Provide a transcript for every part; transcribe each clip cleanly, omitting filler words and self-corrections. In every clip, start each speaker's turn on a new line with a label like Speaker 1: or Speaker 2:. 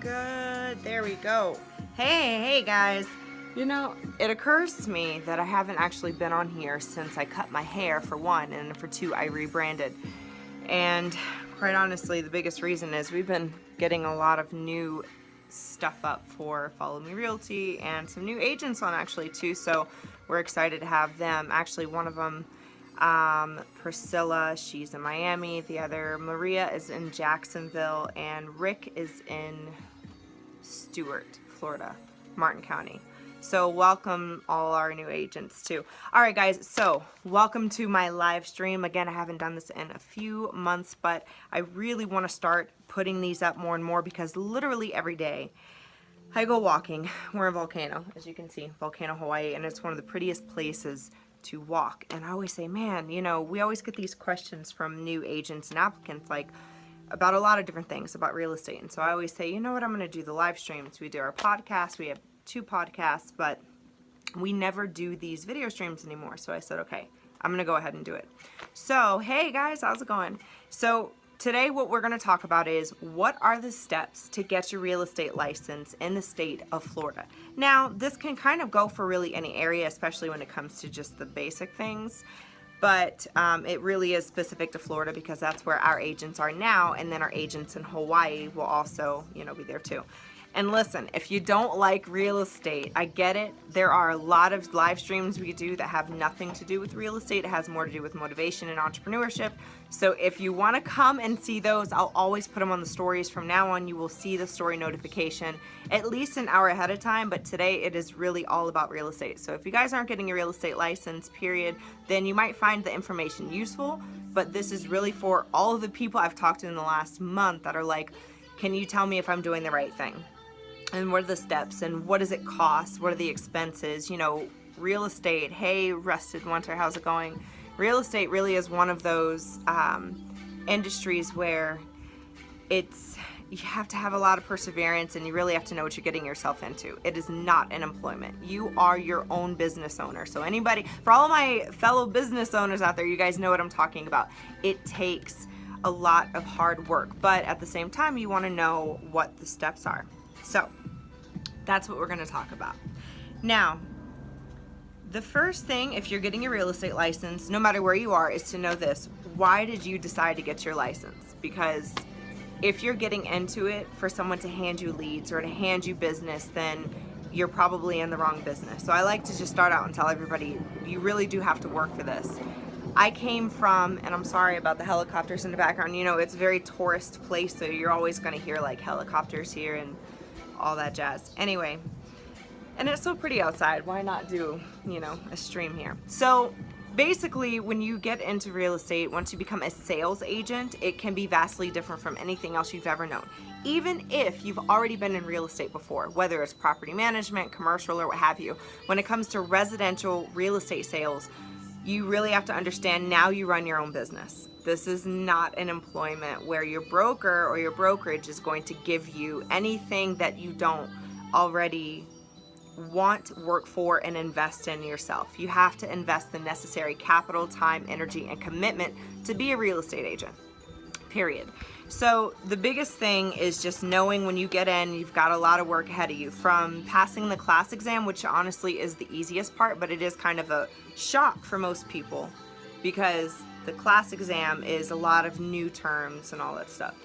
Speaker 1: good. There we go. Hey guys. You know, it occurs to me that I haven't actually been on here since I cut my hair, for one, and for two, I rebranded. And quite honestly, the biggest reason is we've been getting a lot of new stuff up for Follow Me Realty and some new agents on actually too, so we're excited to have them. Actually, one of them, Priscilla, she's in Miami. The other, Maria, is in Jacksonville, and Rick is in Stuart, Florida, Martin County. So welcome all our new agents too. All right guys, so welcome to my live stream. Again, I haven't done this in a few months, but I really want to start putting these up more and more because literally every day I go walking. We're in Volcano, as you can see, Volcano, Hawaii, and it's one of the prettiest places to walk. And I always say, man, you know, we always get these questions from new agents and applicants, like about a lot of different things about real estate. And so I always say, you know what, I'm going to do the live streams. We do our podcast. We have 2 podcasts, but we never do these video streams anymore. So I said, okay, I'm going to go ahead and do it. So, hey guys, how's it going? So today what we're going to talk about is what are the steps to get your real estate license in the state of Florida. Now, this can kind of go for really any area, especially when it comes to just the basic things. But it really is specific to Florida because that's where our agents are now, and then our agents in Hawaii will also, you know, be there too. And listen, if you don't like real estate, I get it. There are a lot of live streams we do that have nothing to do with real estate. It has more to do with motivation and entrepreneurship. So if you want to come and see those, I'll always put them on the stories. From now on, you will see the story notification at least an hour ahead of time. But today it is really all about real estate. So if you guys aren't getting a real estate license, period, then you might find the information useful. But this is really for all of the people I've talked to in the last month that are like, can you tell me if I'm doing the right thing? And what are the steps and what does it cost? What are the expenses? You know, real estate. Hey, Rusted Winter, how's it going? Real estate really is one of those industries where you have to have a lot of perseverance and you really have to know what you're getting yourself into. It is not an employment. You are your own business owner. So anybody, for all my fellow business owners out there, you guys know what I'm talking about. It takes a lot of hard work, but at the same time, you want to know what the steps are. So that's what we're going to talk about. Now, the first thing, if you're getting a real estate license, no matter where you are, is to know this. Why did you decide to get your license? Because if you're getting into it for someone to hand you leads or to hand you business, then you're probably in the wrong business. So I like to just start out and tell everybody, you really do have to work for this. I came from, and I'm sorry about the helicopters in the background, you know, it's a very tourist place, so you're always going to hear like helicopters here and all that jazz. Anyway, and it's so pretty outside. Why not do, you know, a stream here? So basically, when you get into real estate, once you become a sales agent, it can be vastly different from anything else you've ever known. Even if you've already been in real estate before, whether it's property management, commercial, or what have you, when it comes to residential real estate sales, you really have to understand now you run your own business. This is not an employment where your broker or your brokerage is going to give you anything that you don't already want, work for, and invest in yourself. You have to invest the necessary capital, time, energy, and commitment to be a real estate agent, period. So the biggest thing is just knowing when you get in, you've got a lot of work ahead of you, from passing the class exam, which honestly is the easiest part, but it is kind of a shock for most people because the class exam is a lot of new terms and all that stuff.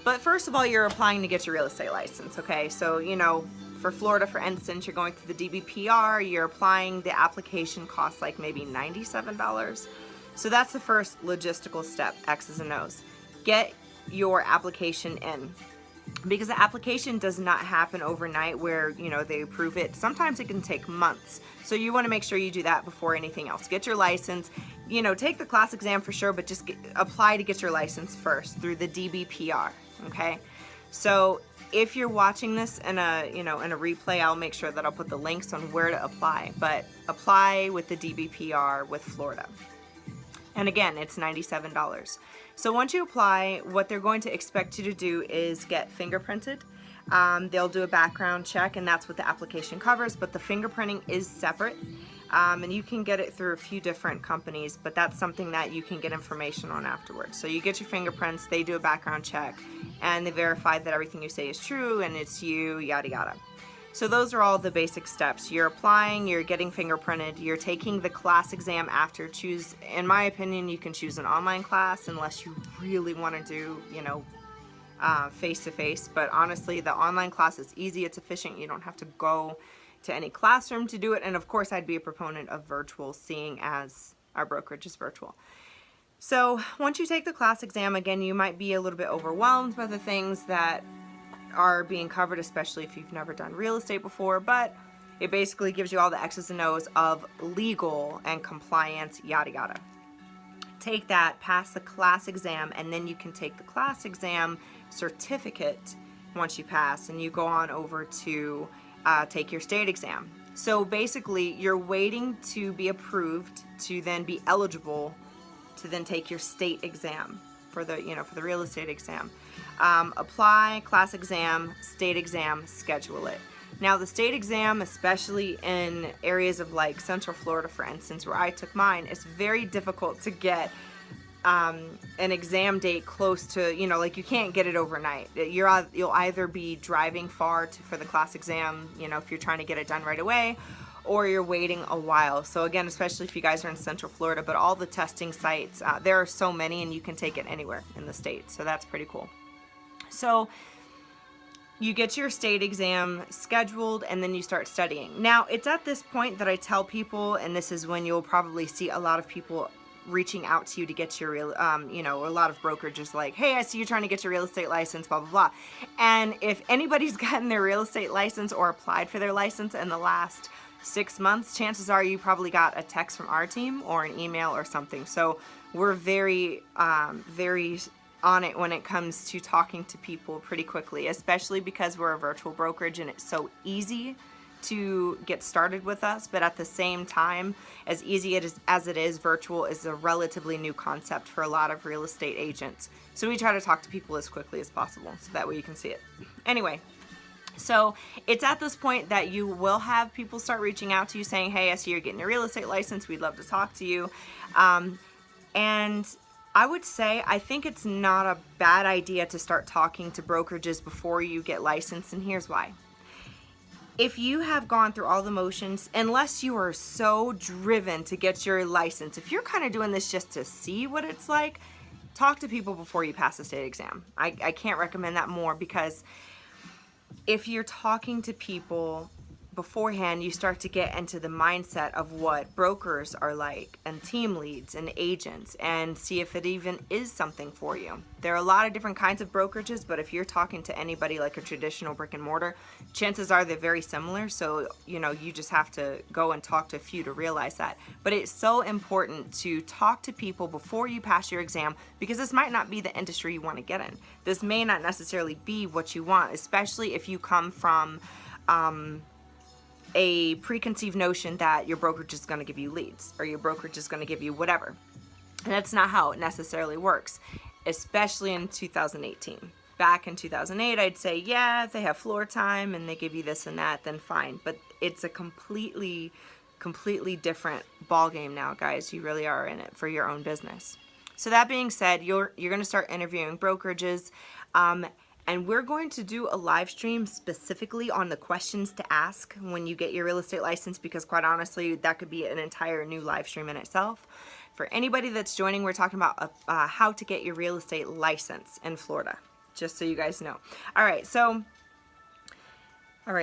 Speaker 1: But first of all, you're applying to get your real estate license, okay? So, you know, for Florida, for instance, you're going through the DBPR, you're applying, the application costs like maybe $97. So that's the first logistical step, X's and O's. Get your application in. Because the application does not happen overnight where, you know, they approve it. Sometimes it can take months. So you want to make sure you do that before anything else. Get your license, you know, take the class exam for sure, but just apply to get your license first through the DBPR, okay? So if you're watching this in a, you know, in a replay, I'll make sure that I'll put the links on where to apply, but apply with the DBPR with Florida. And again, it's $97. So once you apply, what they're going to expect you to do is get fingerprinted. They'll do a background check, and that's what the application covers, but the fingerprinting is separate. And you can get it through a few different companies, but that's something that you can get information on afterwards. So you get your fingerprints, they do a background check, and they verify that everything you say is true and it's you, yada yada. So those are all the basic steps. You're applying, you're getting fingerprinted, you're taking the class exam after. In my opinion, you can choose an online class unless you really want to do, face-to-face. But honestly, the online class is easy, it's efficient, you don't have to go to any classroom to do it. And of course, I'd be a proponent of virtual, seeing as our brokerage is virtual. So once you take the class exam, again, you might be a little bit overwhelmed by the things that are being covered, especially if you've never done real estate before, but it basically gives you all the X's and O's of legal and compliance, yada yada. Take that, pass the class exam, and then you can take the class exam certificate once you pass, and you go on over to take your state exam. So basically, you're waiting to be approved to then be eligible to then take your state exam for the real estate exam. Apply, class exam, state exam, schedule it. Now the state exam, especially in areas of like Central Florida, for instance, where I took mine, it's very difficult to get an exam date close to, like you can't get it overnight. You'll either be driving far for the class exam, if you're trying to get it done right away, or you're waiting a while. So again, especially if you guys are in Central Florida, but all the testing sites, there are so many, and you can take it anywhere in the state. So that's pretty cool. So you get your state exam scheduled, and then you start studying. Now, it's at this point that I tell people, and this is when you'll probably see a lot of people reaching out to you to get your real, a lot of brokerages like, hey, I see you trying to get your real estate license, blah, blah, blah. And if anybody's gotten their real estate license or applied for their license in the last 6 months, chances are you probably got a text from our team or an email or something. So we're very, very on it when it comes to talking to people pretty quickly, especially because we're a virtual brokerage and it's so easy to get started with us. But at the same time, as easy as it is, virtual is a relatively new concept for a lot of real estate agents. So we try to talk to people as quickly as possible so that way you can see it. Anyway, so it's at this point that you will have people start reaching out to you saying, hey, I see you're getting your real estate license. We'd love to talk to you. And I would say, I think it's not a bad idea to start talking to brokerages before you get licensed, and here's why. If you have gone through all the motions, unless you are so driven to get your license, if you're kind of doing this just to see what it's like, talk to people before you pass the state exam. I can't recommend that more, because if you're talking to people beforehand, you start to get into the mindset of what brokers are like, and team leads and agents, and see if it even is something for you. There are a lot of different kinds of brokerages, but if you're talking to anybody like a traditional brick and mortar, chances are they're very similar. So you just have to go and talk to a few to realize that. But it's so important to talk to people before you pass your exam, because this might not be the industry you want to get in. This may not necessarily be what you want, especially if you come from a preconceived notion that your brokerage is going to give you leads, or your brokerage is going to give you whatever. And that's not how it necessarily works, especially in 2018. Back in 2008, I'd say, yeah, if they have floor time and they give you this and that, then fine. But it's a completely different ball game now, guys. You really are in it for your own business. So that being said, you're going to start interviewing brokerages. And we're going to do a live stream specifically on the questions to ask when you get your real estate license, because quite honestly, that could be an entire new live stream in itself. For anybody that's joining, we're talking about how to get your real estate license in Florida, just so you guys know. All right,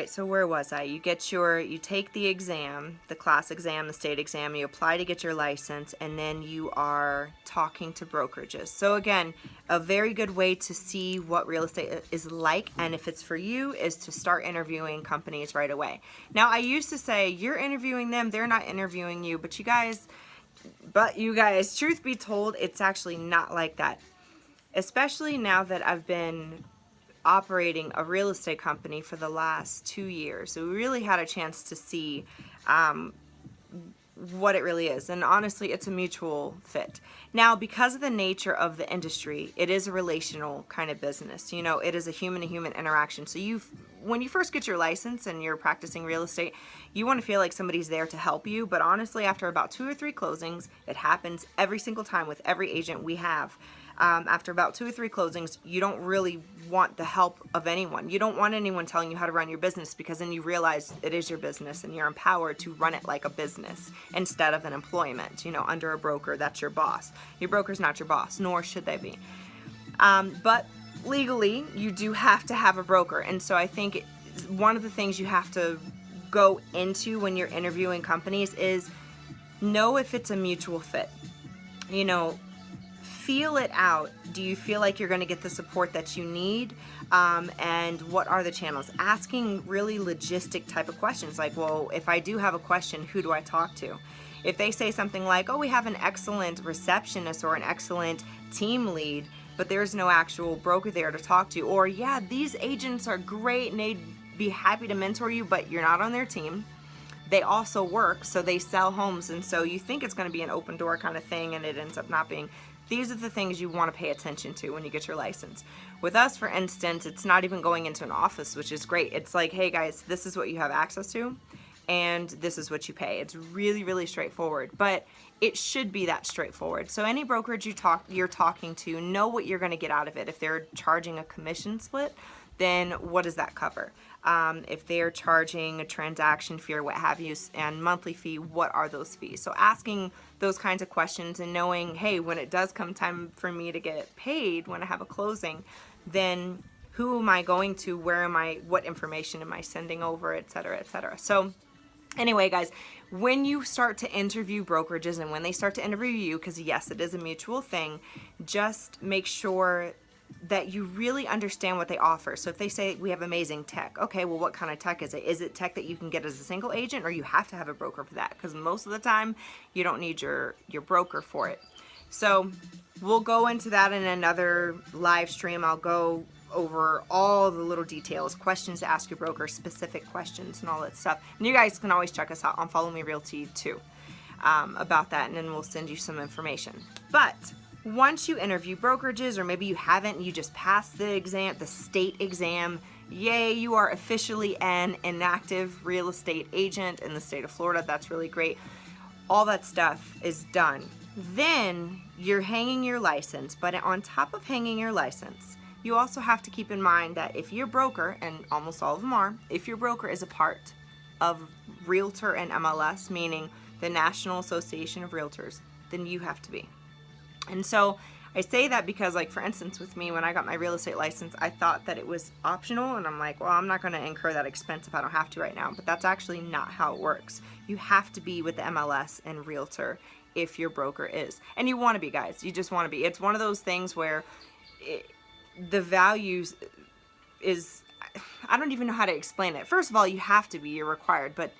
Speaker 1: so where was I? You take the exam, the class exam, the state exam, you apply to get your license, and then you are talking to brokerages. So again, a very good way to see what real estate is like, and if it's for you, is to start interviewing companies right away. Now, I used to say, you're interviewing them, they're not interviewing you, but you guys, truth be told, it's actually not like that. Especially now that I've been operating a real estate company for the last 2 years. So we really had a chance to see what it really is. And honestly, it's a mutual fit. Now, because of the nature of the industry, it is a relational kind of business. It is a human-to-human interaction. So when you first get your license and you're practicing real estate, you want to feel like somebody's there to help you. But honestly, after about 2 or 3 closings, it happens every single time with every agent we have. after about 2 or 3 closings, you don't really want the help of anyone. You don't want anyone telling you how to run your business, because then you realize it is your business and you're empowered to run it like a business instead of an employment, under a broker. That's your boss. Your broker's not your boss, nor should they be. But legally, you do have to have a broker. And so I think one of the things you have to go into when you're interviewing companies is know if it's a mutual fit. Feel it out. Do you feel like you're going to get the support that you need? And what are the channels? Asking really logistic type of questions like, well, if I do have a question, who do I talk to? If they say something like, oh, we have an excellent receptionist or an excellent team lead, but there's no actual broker there to talk to, or yeah, these agents are great and they'd be happy to mentor you, but you're not on their team. They also work, so they sell homes, and so you think it's going to be an open door kind of thing, and it ends up not being. These are the things you want to pay attention to when you get your license. With us, for instance, it's not even going into an office, which is great. It's like, hey guys, this is what you have access to, and this is what you pay. It's really, really straightforward, but it should be that straightforward. So any brokerage you're talking to, know what you're going to get out of it. If they're charging a commission split, then what does that cover? If they're charging a transaction fee or what have you, and monthly fee, what are those fees? So asking those kinds of questions and knowing, hey, when it does come time for me to get paid, when I have a closing, then who am I going to, where am I, what information am I sending over, et cetera, et cetera. So anyway, guys, when you start to interview brokerages and when they start to interview you, because yes, it is a mutual thing, just make sure that you really understand what they offer. So if they say we have amazing tech, okay, well, what kind of tech is it? Is it tech that you can get as a single agent, or you have to have a broker for that? Because most of the time you don't need your broker for it. So we'll go into that in another live stream. I'll go over all the little details, questions to ask your broker, specific questions and all that stuff. And you guys can always check us out on Follow Me Realty too, about that, and then we'll send you some information. But once you interview brokerages, or maybe you haven't, you just passed the exam, the state exam, yay, you are officially an inactive real estate agent in the state of Florida. That's really great. All that stuff is done. Then you're hanging your license, but on top of hanging your license, you also have to keep in mind that if your broker, and almost all of them are, if your broker is a part of Realtor and MLS, meaning the National Association of Realtors, then you have to be. And so I say that because, like, for instance, with me, when I got my real estate license, I thought that it was optional, and I'm like, well, I'm not going to incur that expense if I don't have to right now. But that's actually not how it works. You have to be with the MLS and Realtor if your broker is. And you want to be, guys. You just want to be. It's one of those things where the values is, I don't even know how to explain it. First of all, you have to be. You're required. But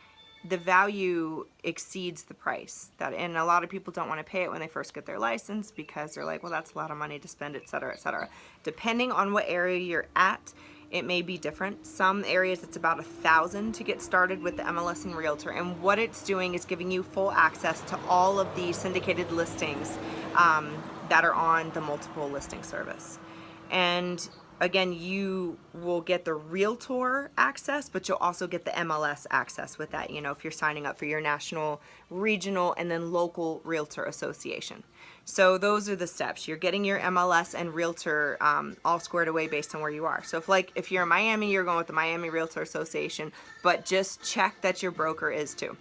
Speaker 1: the value exceeds the price, and a lot of people don't want to pay it when they first get their license because they're like, well, that's a lot of money to spend, et cetera, et cetera. Depending on what area you're at, it may be different. Some areas it's about $1,000 to get started with the MLS and Realtor, and what it's doing is giving you full access to all of the syndicated listings that are on the multiple listing service. And again, you will get the Realtor access, but you'll also get the MLS access with that, if you're signing up for your national, regional, and then local Realtor Association. So those are the steps. You're getting your MLS and Realtor all squared away based on where you are. So if you're in Miami, you're going with the Miami Realtor Association, but just check that your broker is too.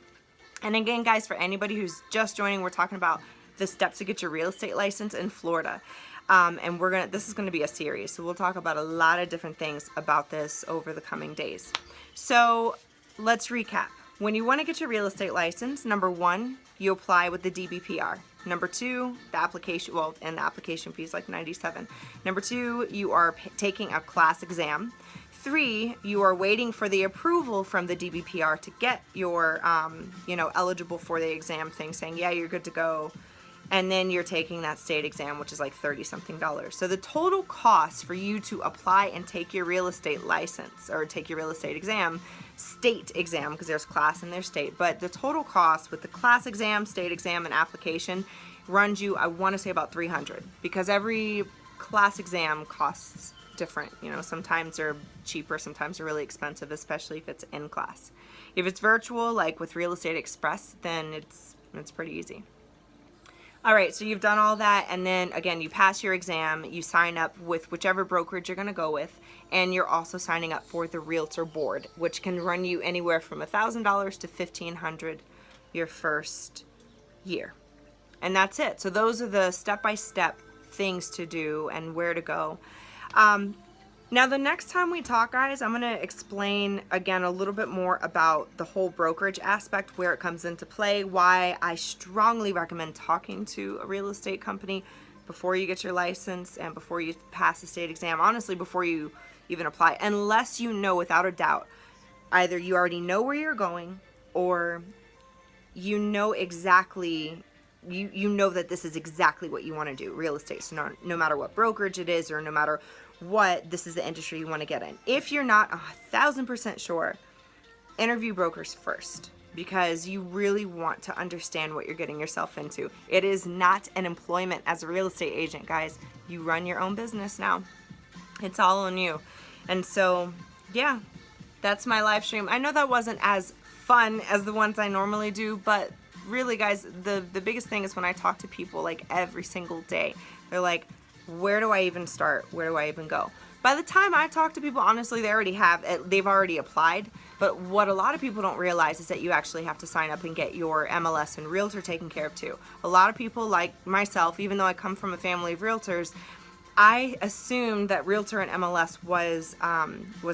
Speaker 1: And again, guys, for anybody who's just joining, we're talking about the steps to get your real estate license in Florida. And this is gonna be a series, so we'll talk about a lot of different things about this over the coming days. So let's recap. When you wanna get your real estate license, number 1, you apply with the DBPR. Number 2, the application, and the application fee is like $97. Number 2, you are taking a class exam. 3, you are waiting for the approval from the DBPR to get your, eligible for the exam thing, saying, yeah, you're good to go. And then you're taking that state exam, which is like $30-something. So the total cost for you to apply and take your real estate license, or take your real estate exam, state exam, because there's class and there's state, but the total cost with the class exam, state exam, and application runs you, I want to say, about $300, because every class exam costs different. Sometimes they're cheaper, sometimes they're really expensive, especially if it's in class. If it's virtual, like with Real Estate Express, then it's pretty easy. All right, so you've done all that, and then again, you pass your exam, you sign up with whichever brokerage you're gonna go with, and you're also signing up for the Realtor Board, which can run you anywhere from $1,000 to $1,500 your first year. And that's it. So those are the step-by-step things to do and where to go. Now, the next time we talk, guys, I'm going to explain again a little bit more about the whole brokerage aspect, where it comes into play, why I strongly recommend talking to a real estate company before you get your license and before you pass the state exam. Honestly, before you even apply, unless you know without a doubt, either you already know where you're going or you know exactly, you know that this is exactly what you want to do, real estate. So no matter what brokerage it is or no matter what, this is the industry you want to get in. If you're not 1,000% sure, interview brokers first, because you really want to understand what you're getting yourself into. It is not an employment as a real estate agent, guys. You run your own business now. It's all on you. And so, yeah, that's my live stream. I know that wasn't as fun as the ones I normally do, but really, guys, the biggest thing is when I talk to people like every single day, they're like, where do I even start? Where do I even go? By the time I talk to people, honestly, they've already applied. But what a lot of people don't realize is that you actually have to sign up and get your MLS and Realtor taken care of too. A lot of people like myself, even though I come from a family of realtors, I assumed that Realtor and MLS was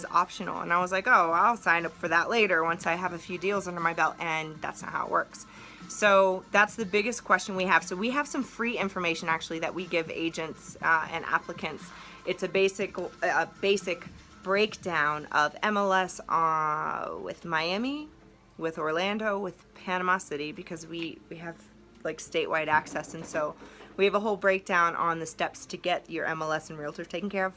Speaker 1: optional. And I was like, oh, I'll sign up for that later once I have a few deals under my belt. And that's not how it works. So that's the biggest question we have. So we have some free information actually that we give agents and applicants. It's a basic breakdown of MLS with Miami, with Orlando, with Panama City, because we have like statewide access, and so we have a whole breakdown on the steps to get your MLS and Realtor taken care of,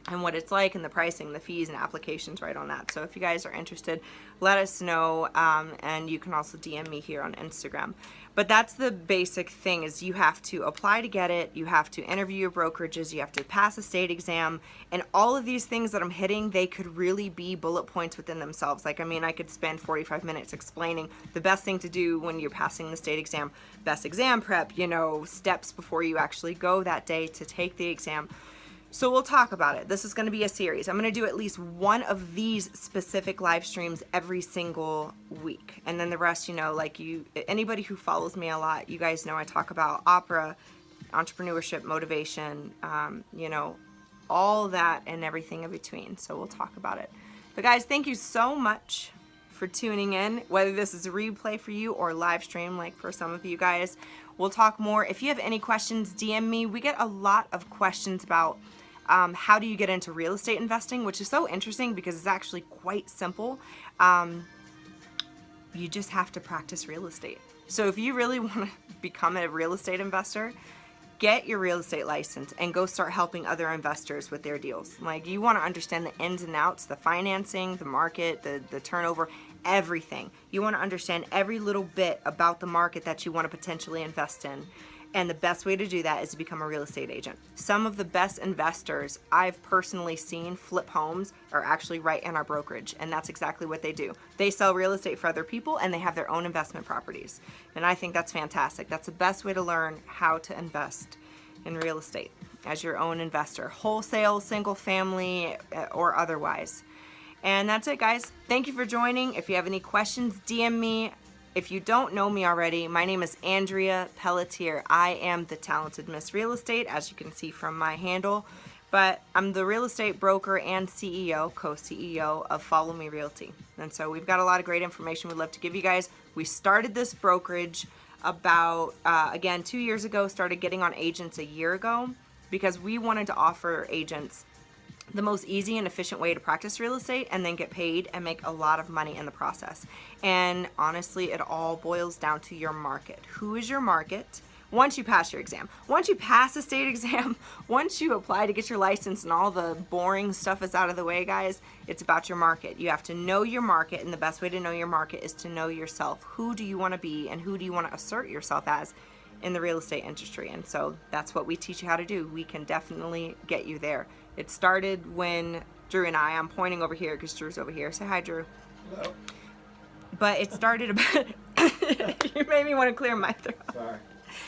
Speaker 1: and what it's like, and the pricing, the fees, and applications right on that. So if you guys are interested, let us know, and you can also DM me here on Instagram. But that's the basic thing, is you have to apply to get it, you have to interview your brokerages, you have to pass a state exam, and all of these things that I'm hitting, they could really be bullet points within themselves. Like, I mean, I could spend 45 minutes explaining the best thing to do when you're passing the state exam, best exam prep, steps before you actually go that day to take the exam. So we'll talk about it. This is going to be a series. I'm going to do at least one of these specific live streams every single week. And then the rest, anybody who follows me a lot, you guys know I talk about opera, entrepreneurship, motivation, all that and everything in between. So we'll talk about it. But guys, thank you so much for tuning in, whether this is a replay for you or live stream like for some of you guys. We'll talk more. If you have any questions, DM me. We get a lot of questions about how do you get into real estate investing, which is so interesting because it's actually quite simple. You just have to practice real estate. So if you really want to become a real estate investor, get your real estate license and go start helping other investors with their deals. Like, you want to understand the ins and outs, the financing, the market, the turnover, everything. You want to understand every little bit about the market that you want to potentially invest in. And the best way to do that is to become a real estate agent. Some of the best investors I've personally seen flip homes are actually right in our brokerage. And that's exactly what they do. They sell real estate for other people and they have their own investment properties. And I think that's fantastic. That's the best way to learn how to invest in real estate as your own investor, wholesale, single family, or otherwise. And that's it, guys. Thank you for joining. If you have any questions, DM me. If you don't know me already, my name is Andrea Pelletier. I am the Talented Miss Real Estate, as you can see from my handle. But I'm the real estate broker and CEO, co-CEO of Follow Me Realty. And so we've got a lot of great information we'd love to give you guys. We started this brokerage about, 2 years ago, started getting on agents a year ago, because we wanted to offer agents the most easy and efficient way to practice real estate and then get paid and make a lot of money in the process. And honestly, it all boils down to your market. Who is your market? Once you pass your exam, once you pass the state exam, once you apply to get your license and all the boring stuff is out of the way, guys, it's about your market. You have to know your market, and the best way to know your market is to know yourself. Who do you want to be and who do you want to assert yourself as in the real estate industry? And so that's what we teach you how to do. We can definitely get you there. It started when Drew and I'm pointing over here because Drew's over here. Say hi, Drew.
Speaker 2: Hello.
Speaker 1: But it started about, you made me want to clear my throat.
Speaker 2: Sorry.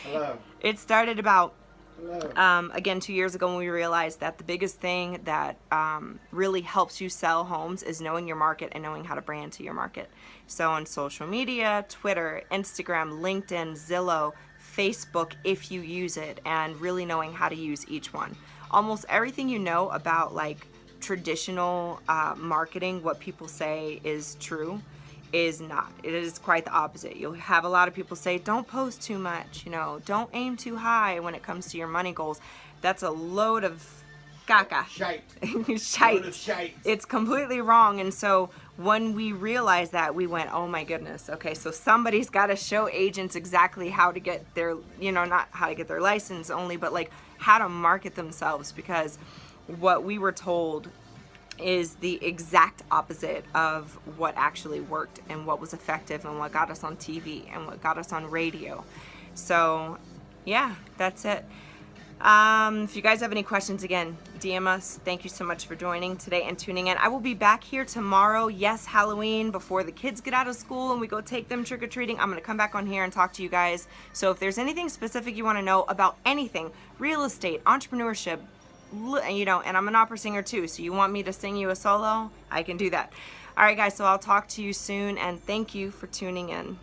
Speaker 2: Hello.
Speaker 1: It started about,
Speaker 2: Hello.
Speaker 1: again, 2 years ago when we realized that the biggest thing that really helps you sell homes is knowing your market and knowing how to brand to your market. So on social media, Twitter, Instagram, LinkedIn, Zillow, Facebook, if you use it, and really knowing how to use each one. Almost everything you know about like traditional marketing, what people say is true, is not. It is quite the opposite. You'll have a lot of people say, don't post too much, don't aim too high when it comes to your money goals. That's a load of caca.
Speaker 2: Shite.
Speaker 1: Shite.
Speaker 2: Load of shite.
Speaker 1: It's completely wrong. And so when we realized that, we went, oh my goodness, okay, so somebody's got to show agents exactly how to get their, not how to get their license only, but like how to market themselves, because what we were told is the exact opposite of what actually worked and what was effective and what got us on TV and what got us on radio. So yeah, that's it. If you guys have any questions, again, DM us. Thank you so much for joining today and tuning in. I will be back here tomorrow. Yes, Halloween, before the kids get out of school and we go take them trick-or-treating. I'm going to come back on here and talk to you guys. So if there's anything specific you want to know about anything, real estate, entrepreneurship, and I'm an opera singer too, so you want me to sing you a solo? I can do that. All right, guys, so I'll talk to you soon, and thank you for tuning in.